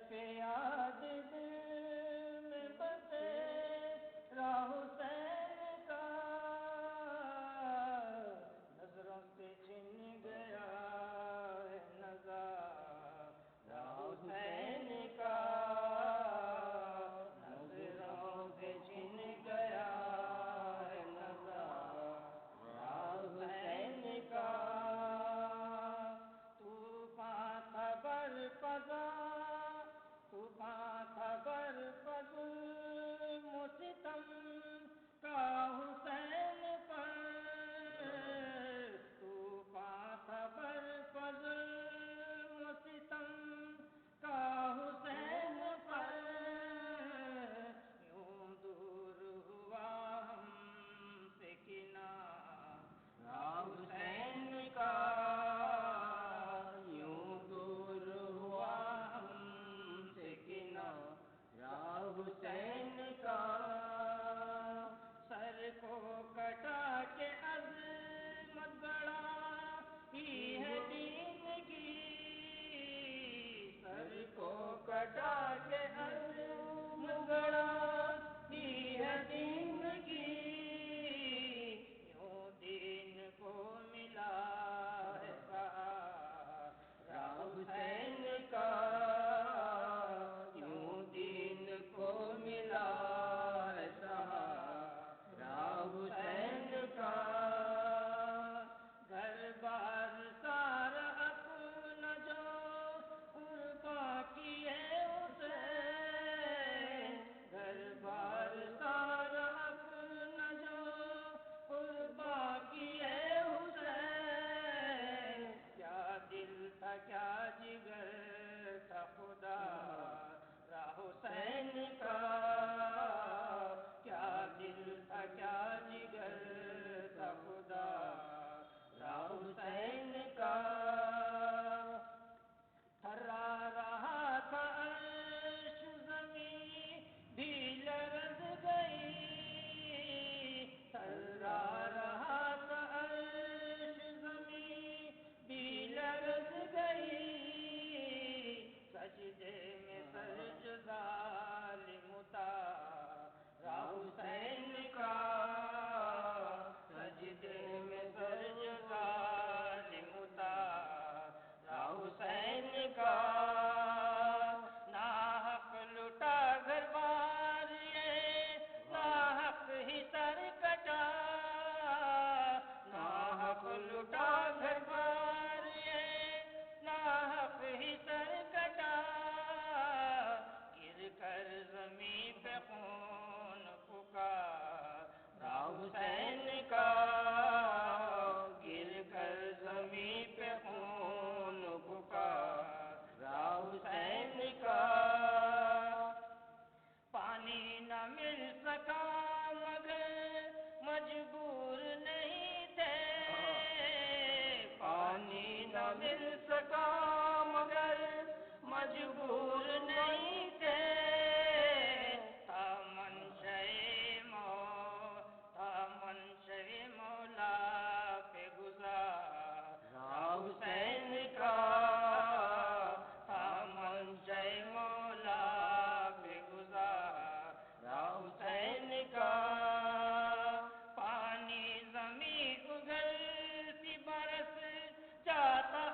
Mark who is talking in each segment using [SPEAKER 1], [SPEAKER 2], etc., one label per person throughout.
[SPEAKER 1] کے یاد دل میں بسے راہ حسین کا نظروں سے چھن گیا ہے نظارہ حسین کا نظروں سے چھن گیا ہے نظارہ حسین کا طوفان تھا برپا طوفان تھا برپا ظلم و ستم کا حسین پر طوفان تھا برپا ظلم و ستم کا حسین پر یوں دور ہوا ہم سے کنارہ حسین کا یوں دور ہوا ہم سے کنارہ حسین کا سر کو کٹا کے عظمت بڑا ہی ہے دین کی سر کو کٹا کے عظمت بڑا ہی ہے دین کی یوں دین کو ملا ہے سہارا حسین کا یوں دین کو ملا ہے سہارا حسین کا گھر بار سارا اپنا جو قرباں کیے حسین گھر بار سارا اپنا جو قرباں کیے حسین کیا دل تھا کیا جگر تھا خدا را حسین کا کیا دل تھا کیا جگر تھا خدا را حسین کا تھرا رہا تھا عرش زمین بھی لرز گئی تھرا رہا تھا عرش زمین بھی لرز گئی سجدے میں سر جو ظالم اتارا حسین کا سجدے میں سر جو ظالم اتارا حسین کا ناحق لٹا گھر بار یہ ناحق ہی سر کٹا ناحق لٹا گھر بار یہ ناحق ہی سر کٹا گر کر زمین پہ خون پکارا حسین کا گر کر زمین پہ خون پکارا حسین کا پانی نہ مل سکا مگر مجبور نہیں تھے پانی نہ مل سکا مگر مجبور نہیں تھے تھا منشأ مولا پہ گزارا حسین کا تھا منشأ مولا پہ گزارا حسین کا پانی زمین اگلتی برس جاتا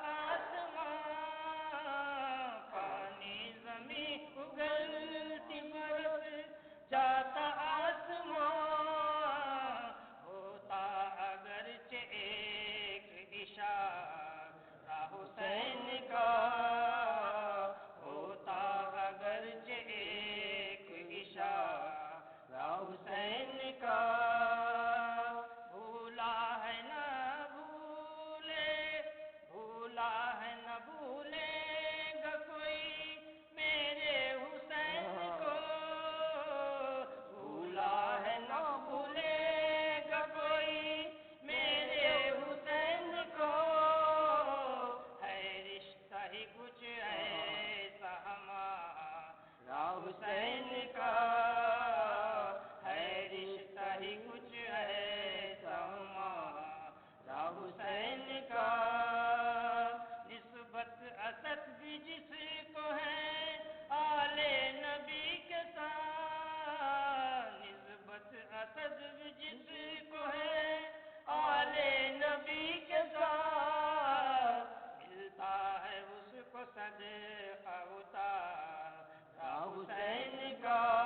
[SPEAKER 1] آسمان پانی زمین اگلتی برس جاتا آسمان ہوتا اگرچہ ایک اشارہ حسین کا ہوتا اگرچہ ایک اشارہ حسین کا بھولا ہے نہ بھولے بھولا ہے نہ بھولے گا کوئی میرے حسین کو بھولا ہے نہ بھولے گا کوئی میرے حسین کو ہے رشتہ ہی کچھ ایسا ہمارا حسین کا ہے رشتہ ہی کچھ ایسا ہمارا حسین کا نسبت اسد بھی جس کو ہے صدر جس کو ہے آل نبی کے ساتھ، ملتا ہے اس کو صدقہ اتارا حسین کا